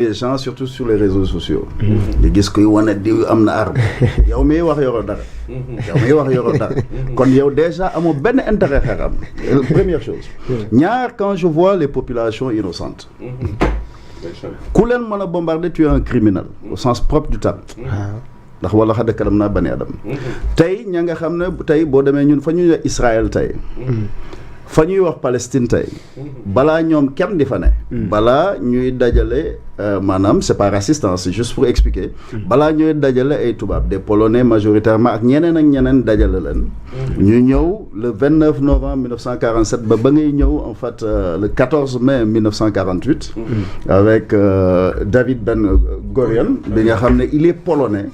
les gens surtout sur les réseaux sociaux. nga gis koy wane diw am na arme yow miy wax yoroo dara. kon yow déjà amoo benn intérêt xeex am première chose. ñaar quand je vois les populations innocentes. ku leen mën a bombarder tu es un criminel au sens propre du terme. ndax wala xad karam naa bani adam. tey ña nga xam ne tey boo demee ñun fa ñuy Israël tey. fa ñuy wax Palestine tey balaa ñoom kenn di fa ne balaa ñuy dajale maanaam c'est pas raciste, c'est juste pour expliquer balaa ñuy dajale ay tubaab des polonais majoritairement ak ñeneen dajale leen ñu ñëw le 29 novembre 1947 ba ngay ñëw en fait le 14 mai 1948 avec David Ben Gurion bi nga xam ne il est polonais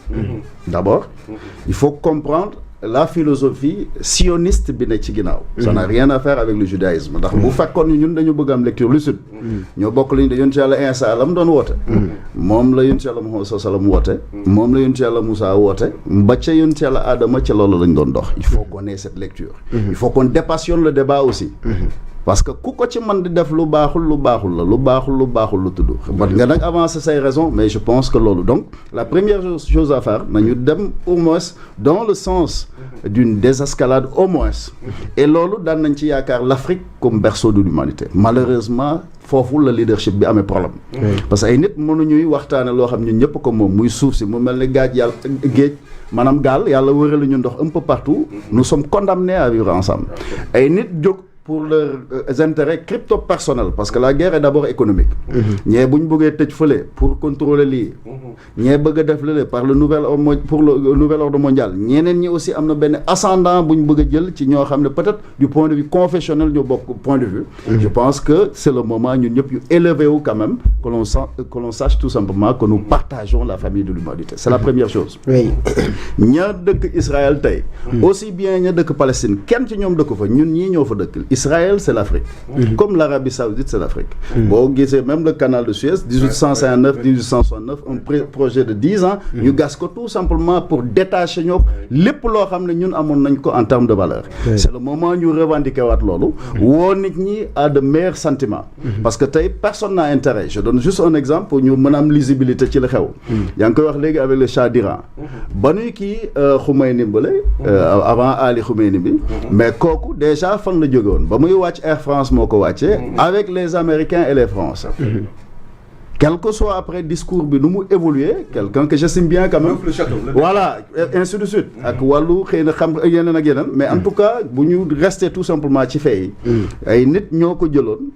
d'abord il faut comprendre la philosophie sioniste bi ne ci ginnaaw. Ça n'a rien à faire avec le judaïsme ndax bu fekkoon ñun dañu bëgg am lecture lucide. ñoo bokk li ñu de yonent Yàlla Iisaa la mu doon woote. moom la yonent Yàlla Muhammad sallallahu alayhi wa sallam woote. moom la yonent Yàlla Musaa woote. ba ca yonent Yàlla Adama ca loolu lañ doon dox. il faut qu'on ait cette lecture. il faut qu'on dépassionne le débat aussi. parce que ku ko ci mën di def lu baaxul lu tudd bat nga nag avancer say raisons mais je pense que loolu donc la première chose à faire nañu dem au moins dans le sens d'une désescalade au moins et loolu daan nañ ci yaakaar l'Afrique comme berceau de l'humanité malheureusement foofu la leadership bi amee problème parce que ay nit mënuñuy waxtaane loo xam ñun ñëpp ko moom muy suuf si mu mel ni géej maanaam gaal yàlla wërale ñu ndox un peu partout nous sommes condamnés à vivre ensemble ay nit jóg pour leurs intérêts crypto-personnels parce que la guerre est d'abord économique ñee bu ñu bëggee tëj fële pour contrôler lii ñee bëgg a def lële par le nouvel ordre mondial ñeneen ñi aussi am na benn ascendant bu ñu bëgg a jël ci ñoo xam ne peut-être du point de vue confessionnel ñoo bokk point de vue je pense que c'est le moment ñun ñëpp yu élevé wu quand même que l'on sache tout simplement que nous partageons la famille de l'humanité c'est la première chose ña dëkk Israël tey aussi bien ña dëkk Palestine kenn ci ñoom dëkk fa ñun ñii ñoo fa dëkk Israël, c'est l'Afrique. Comme l'Arabie Saoudite, c'est l'Afrique. Bon, même le canal de Suez, 1859, un projet de 10 ans, nous gagnons tout simplement pour détacher les poulets en termes de valeur. C'est le moment où nous revendiquons lolo, où on a de meilleurs sentiments. Parce que personne n'a intérêt. Je donne juste un exemple pour nous donner lisibilité. Il y a encore avec le Shah d'Iran. Banu qui Khomeini avant Ali Khomeini, mais Koku déjà fan le jogon. ba muy wàcc Air France moo ko wàccee avec les Américains et les Français quel que soit après discours bi nu mu évoluer quelqu'un que j'estime bien quand même voilà ainsi de suite ak wàllu xëy na xam yeneen ak yeneen mais en tout cas bu ñu rester tout simplement ci fay ay nit ñoo ko jëloon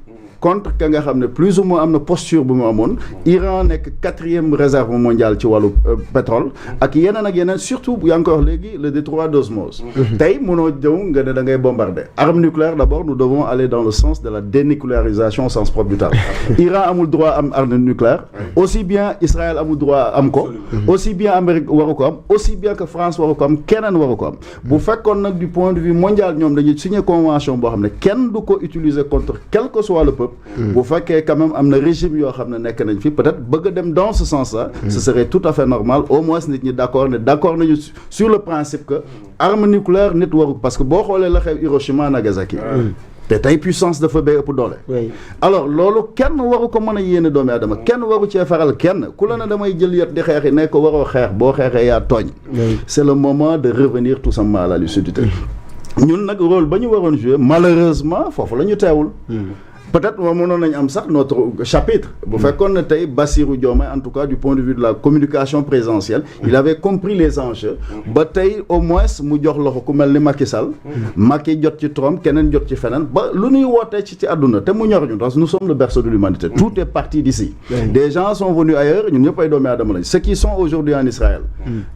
contre ka nga xam ne plus ou moins am na posture bu mu amoon Iran nekk 4e réserve mondiale ci wàllu pétrole ak yeneen surtout yaa ngi ko wax léegi le détroit d'Osmose tey mënoo jëw nga ne da ngay bombarder arme nucléaire d'abord nous devons aller dans le sens de la dénucléarisation au sens propre du terme Iran amul droit am arme nucléaire aussi bien Israël amul droit am ko aussi bien Amérique waru ko am aussi bien que France waru ko am keneen waru ko am bu fekkoon nag du point de vue mondial ñoom dañuy signer convention boo xam ne kenn du ko utiliser contre quel que soit le peuple bu fekkee quand même am na régime yoo xam ne nekk nañ fi peut-être bëgg a dem dans ce sens-là ce serait tout à fait normal au moins nit ñi d'accord nañu sur le principe que arme nucléaire nit waru parce que boo xoolee la xew Hiroshima Nagasaki te tey puissance dafa bay ëpp doole alors loolu kenn waru ko mën a yéene doomi aadama kenn waru cee faral kenn ku la ne damay jël yet di xeexi ne ko waroo xeex boo xeexee yaa tooñ c'est le moment de revenir tout simplement à la lucidité ñun nag rôle ba ñu waroon jouer malheureusement foofu la ñu teewul peut-être moom mënoon nañu am sax notre chapitre bu fekkoon ne tey Bassirou Diomaye en tout cas du point de vue de la communication présidentielle il avait compris les enjeux ba tey au moins mu jox loxo ku mel ni Macky Sall Macky jot ci Trump keneen jot ci feneen ba lu ñuy wootee ci àdduna te mu ñor ñu parce que nous sommes le berceau de l'humanité tout est parti d'ici des gens sont venus ailleurs ñun ñëpp ay doomi aadama lañ ceux qui sont aujourd'hui en Israël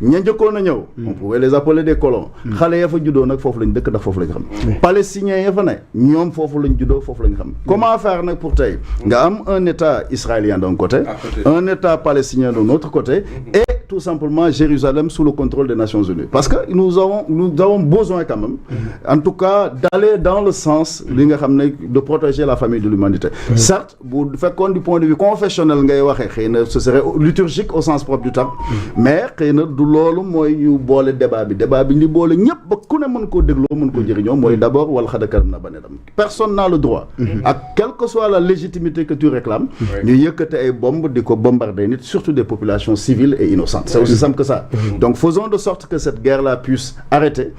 ña njëkkoon a ñëw on pouvait les appeler des colons xale ya fa juddoo nag foofu lañ dëkk ndax foofu lañ xam palestiniens ya fa ne ñoom foofu lañ juddoo foofu lañ xam comment faire nag pour tey nga am un état israélien d'un côté un état palestinien de l'autre côté et tout simplement Jérusalem sous le contrôle des Nations Unies. Parce que nous avons besoin quand même, en tout cas, d'aller dans le sens de protéger la famille de l'humanité. Certes, du point de vue confessionnel, ce serait liturgique au sens propre du terme, mais d'abord, personne n'a le droit, à quelle que soit la légitimité que tu réclames, nous bombes, de bombarder, surtout des populations civiles et innocentes. C'est aussi simple que ça. Donc faisons de sorte que cette guerre-là puisse arrêter.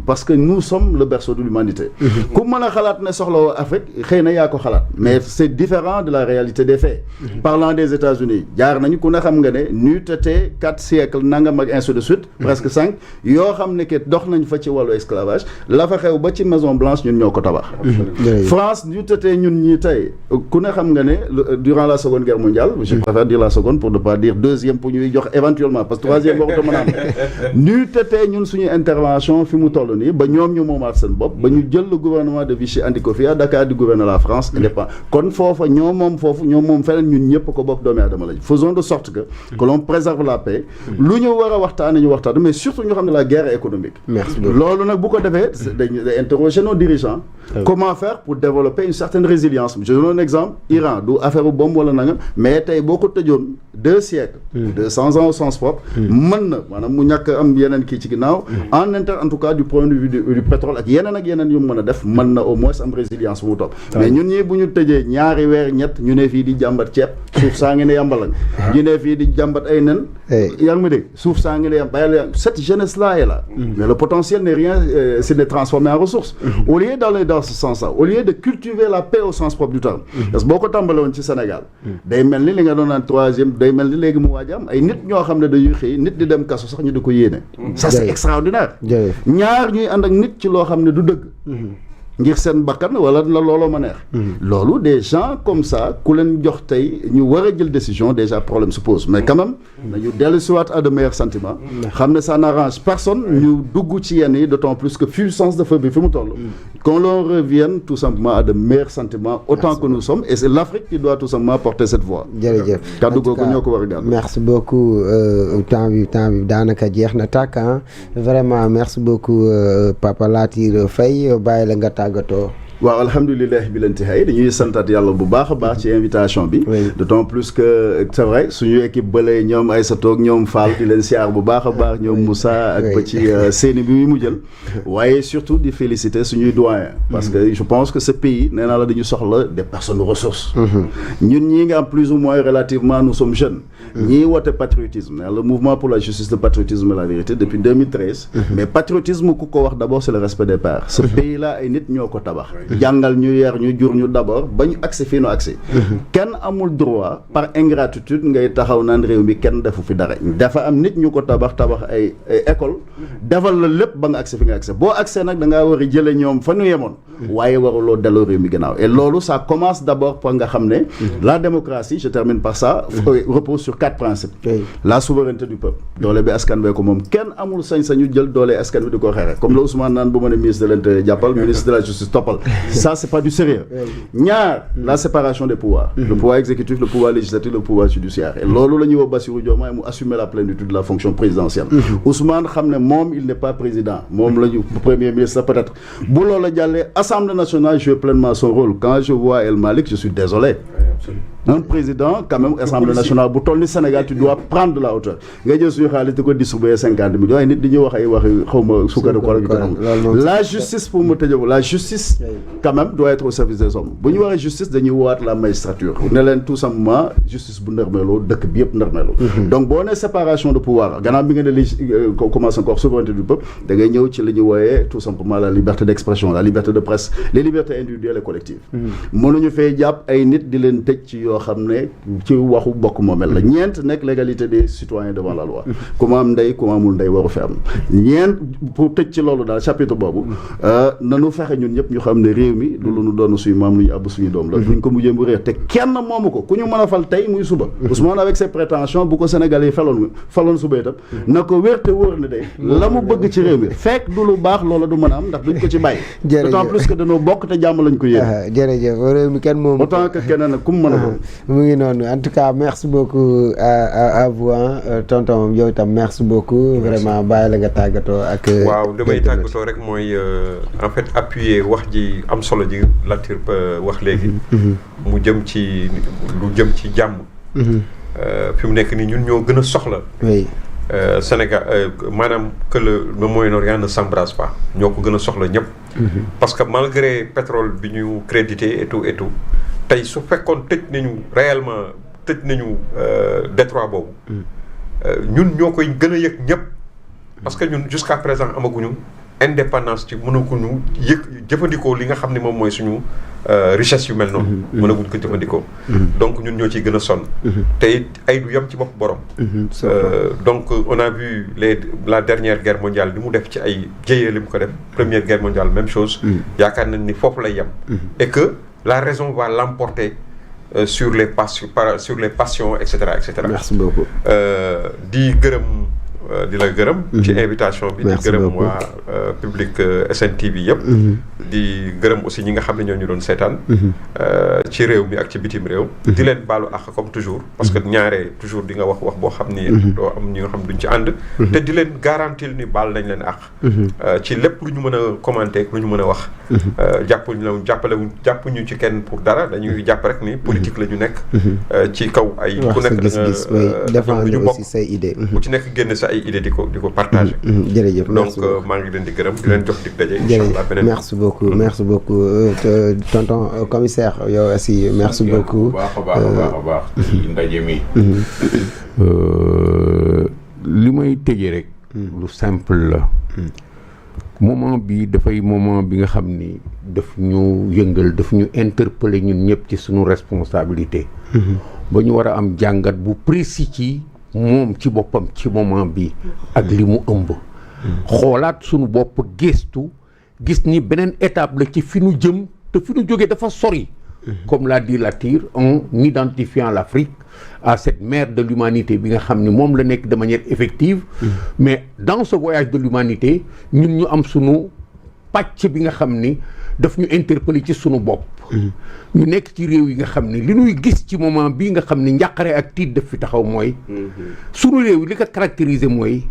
Parce que nous sommes le berceau de l'humanité. Mais c'est différent de la réalité des faits. Parlant des États-Unis, 4 siècles, ainsi de suite, presque 5, esclavage, la Maison Blanche, France, durant la Seconde Guerre mondiale, je préfère dire la seconde pour ne pas dire deuxième pour nous éventuellement, parce que troisième, nous avons une intervention, le gouvernement de Vichy Antikofia, Dakar du gouvernement de la France, faisons de sorte que l'on préserve la paix, mais surtout la guerre économique. Merci beaucoup. Interroger nos dirigeants, comment faire pour développer une certaine résilience. Je donne un exemple, Iran, d'où affaire au bombe, mais il y a beaucoup de 2 siècles, 200 ans au sens propre, en tout cas du point de vue du pétrole, au moins une résilience. Mais nous, cette jeunesse-là est là. Mais le potentiel n'est rien, c'est de transformer en ressources. Au lieu d'aller dans ce sens-là, au lieu de cultiver la paix au sens propre du terme, parce que beaucoup de temps au Sénégal, day mel ni li nga doon troisième, day mel ni léegi mu waaj am ay nit ñoo xam ne dañuy xëy nit di dem kaso sax ñu di ko yéene. Ça c'est extraordinaire. ñaar ñuy ànd ak nit ci loo xam ne du dëgg. ngir seen bakkan wala la looloo ma neex. loolu des gens comme ça ku leen jox tey ñu war a jël décision déjà problème se pose mais quand même nañu dellu siwaat à de meilleurs sentiments. xam ne ça n'arrange personne ñu dugg ci yenn yi d'autant plus que puissance de feu bi fi mu toll. qu'on l'on revienne tout simplement à de meilleurs sentiments autant que nous sommes et c'est l'Afrique qui doit tout simplement porter cette voix. jërëjëf kaddu googu ñoo ko war a gàddu. merci beaucoup temps bi daanaka jeex na tàkk vraiment merci beaucoup Papa Latir Faye bàyyi la nga tàggatoo. waaw alhamdulilah bi leen tihay dañuy santat yàlla bu baax a baax ci invitation bi d'autant plus que c'est vrai suñu équipe bële ñoom Aïssatou ak ñoom Fall di leen siyaar bu baax a baax ñoom Moussa ak ba ci seeni bi mu jël waaye surtout di féliciter suñuy doyen parce que je pense que ce pays nee naa la dañu soxla des personnes ressources ñun ñii nga am plus ou moins relativement nous sommes jeunes ñii woote patriotisme le mouvement pour la justice, le patriotisme et la vérité depuis 2013 mais patriotisme ku ko wax d'abord c'est le respect des pairs ce pays là ay nit ñoo ko tabax jàngal ñu yar ñu jur ñu d'abord ba ñu accès fii nu accès kenn amul droit par ingratitude ngay taxaw naan réew mi kenn defu fi dara dafa am nit ñu ko tabax ay école defal la lépp ba nga accès fi nga accès boo accès nag da ngaa war a jële ñoom fa ñu yemoon waaye waruloo delloo réew mi gannaaw et loolu ça commence d'abord par nga xam ne la démocratie je termine par ça repose sur 4 principes la souveraineté du peuple doole bi askan bee ko moom kenn amul sañ-sañu jël doole askan bi di ko xeexe comme la Ousmane naan bu ma ne ministre de l'Intérieur jàppal ministre de la justice toppal ça c'est pas du sérieux ñaar la séparation des pouvoirs le pouvoir exécutif le pouvoir législatif le pouvoir judiciaire et loolu la ñuy wax Bassirou Diomaye mu assumer la plénitude de la fonction présidentielle Ousmane xam ne moom il n'est pas président moom la ñu premier ministre peut-être bu loolu jàllee Assemblée nationale joue pleinement son rôle quand je vois El Malick je suis désolé un président quand même Assemblée nationale bu toll ni Sénégal tu dois prendre de la hauteur nga jël suñu xaalis di ko distribuer 50 millions ay nit di ñuy wax ay waxi xawma sukkari ko la justice pour mu tëjee la justice quand même doit être au service des hommes bu ñu waxee justice dañuy woowaat la magistrature ne leen tout simplement justice bu ndërmeeloo dëkk bi yëpp ndërmeeloo donc boo nee séparation de pouvoir gannaaw bi nga ne commence encore souveraineté du peuple da ngay ñëw ci li ñuy wooyee tout simplement la liberté d'expression la liberté de presse les libertés individuelles et collectives mënuñu fee jàpp ay nit di leen tëj ci yoo xam ne ci waxu bokk moomel la ñeent nekk l'égalité des citoyens devant la loi ku ma am ndey ku ma amul ndey waru fi am ñeent pour tëj ci loolu daal chapitre boobu nanu fexe ñun ñëpp ñu xam ne réew mi du lu nu doon suñu maam lu ñu àbb suñu doom la duñ ko mujjee bu réer te kenn moomu ko ku ñu mën a fal tey muy suba Ousmane avec ses prétentions bu ko Sénégal yi faloon suba itam na ko wér te wóor na de la mu bëgg ci réew mi fekk du lu baax loola du mën a am ndax duñ ko ci bàyyi d'autant plus que dañoo bokk te jàmm lañ ko yéene jërëjëf réew mi kenn moomu autant que keneen nag ku mu mën a mu ngi noonu en tout cas merci beaucoup à vous tonton yow itam merci beaucoup. vraiment bàyyi la nga tàggatoo ak. waaw damay tàggatoo rek mooy en fait appuyer wax ji am solo ji Latir wax léegi. mu jëm ci lu jëm ci jàmm. fi mu nekk nii ñun ñoo gën a soxla. oui. Sénégal maanaam que le Moyen-Orient ne s'embrase pas ñoo ko gën a soxla ñëpp. parce que malgré pétrole bi ñu crédité et tout tey su fekkoon tëj nañu réellement tëj nañu détroit boobu. ñun ñoo koy gën a yëg ñëpp. parce que ñun jusqu'à présent amaguñu indépendance ci mënaguñu jëfandikoo li nga xam ne moom mooy suñu richesse yu mel noonu. mënaguñ ko jëfandikoo. donc ñun ñoo ciy gën a sonn. te it ay du yem ci bopp borom. donc on a vu la dernière guerre mondiale li mu def ci ay jéyee li mu ko def première guerre mondiale même chose. yaakaar nañ ni foofu lay yem. et que la raison va l'emporter sur les passions et cetera et cetera. merci beaucoup. di gërëm. di la gërëm ci invitation bi. di gërëm waa public SNTV yëpp. di gërëm aussi ñi nga xam ne ñoo ñu doon seetaan. ci réew mi ak ci bitim réew. di leen baalu àq comme toujours. parce que ñaare toujours di nga wax boo xam ni. doo am ñi nga xam duñ ci ànd. te di leen garantir ni baal nañ leen àq. ci lépp lu ñu mën a commenter lu ñu mën a wax. jàppuñu ci kenn pour dara dañuy jàpp rek ni politique la ñu nekk. ci kaw ay. ku nekk gis-gis défendre aussi say idées. ku ci nekk génn sa ay idée di ko partager. jërëjëf donc maa ngi leen di gërëm di leen jox dig daje. inch'Allah beneen merci beaucoup tonton commissaire yow aussi merci beaucoup. baax a baax ci ndaje mi. li may tëjee rek. lu simple la. moment bi dafay moment bi nga xam ni daf ñu yëngal daf ñu interpeller ñun ñëpp ci suñu responsabilité. ba ñu war a am jàngat bu précis ci. moom ci boppam ci moment bi ak li mu ëmb xoolaat sunu bopp gëstu gis ni beneen étape la ci fi nu jëm te fi nu jógee dafa sori comme l'a dit Latir en identifiant l'Afrique à cette mer de l'humanité bi nga xam ni moom la nekk de manière effective mais dans ce voyage de l'humanité ñun ñu am sunu pàcc bi nga xam ni daf ñu interpeller ci sunu bopp ñu nekk ci réew yi nga xam ne li ñuy gis ci moment bii nga xam ne njàqare ak tiit daf fi taxaw mooy sunu réew yi li ko caractériser mooy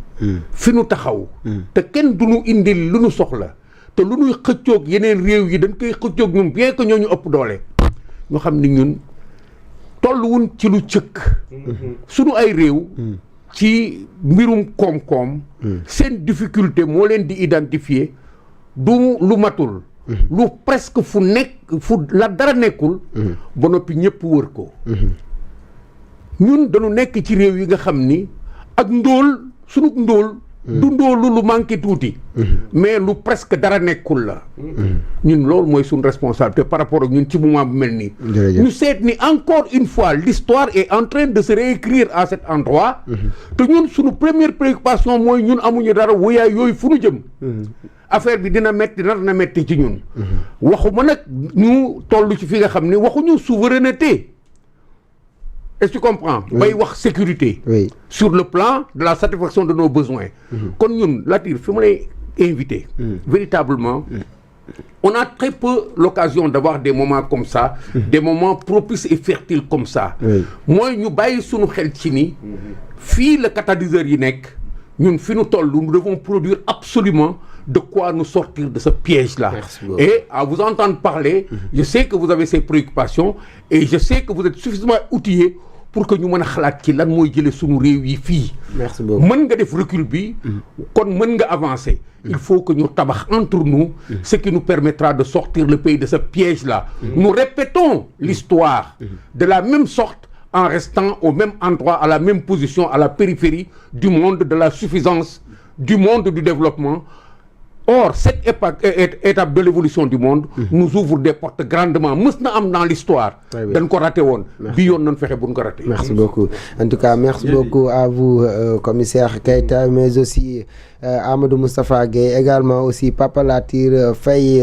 fi nu taxaw te kenn du ñu indil lu nu soxla te lu ñuy xëccoog yeneen réew yi dañ koy xëccoog ñun bien que ñoo ñu ëpp doole ñu xam ni ñun tolluwun ci lu cëkk sunu ay réew ci mbirum koom-koom seen difficulté moo leen di identifier du lu matul lu presque fu la dara nekkul ba noppi ñëpp wër ko ñun dañu nekk ci réew yi nga xam ni ak ndóol sunu ndóol du ndóolu lu manqué tuuti mais lu presque dara nekkul la ñun loolu mooy suñu responsabilité par rapport ak ñun ci moment bu mel nii ñu seet ni encore une fois l'histoire est en train de se réécrire à cet endroit te ñun suñu première préoccupation mooy ñun amuñu dara wuyaay yooyu fu nu jëm affaire bi dina metti ci ñun waxuma nag ñu toll ci fi nga xam ni waxuñu souveraineté est-ce que tu comprends bay wax sécurité sur le plan de la satisfaction de nos besoins kon ñun Latir fi ma lay invité véritablement on a très peu l'occasion d'avoir des moments comme ça des moments propices et fertiles comme ça mooy ñu bàyyi suñu xel ci ni fii la catalyseur yi nekk ñun fi nu toll nous devons produire absolument de quoi nous sortir de ce piège-là. Et à vous entendre parler, je sais que vous avez ces préoccupations et je sais que vous êtes suffisamment outillés pour que ñu mën a xalaat ci lan mooy jëlee sunu réew yi fii. merci beaucoup mën nga def recul bi. kon mën nga avancer. il faut que ñu tabax entre nous. ce qui nous permettra de sortir le pays de ce piège-là. Nous répétons l'histoire de la même sorte en restant au même endroit, à la même position, à la périphérie du monde de la suffisance, du monde du développement. Or, cette étape de l'évolution du monde nous ouvre des portes grandement. Mës na am dans l'histoire. dañ ko raté woon. bi yoon nañ fexe buñ ko raté. Merci beaucoup. En tout cas, merci beaucoup à vous, commissaire Keita, mais aussi Amadou Moustapha Gueye, également aussi Papa Latir Faye.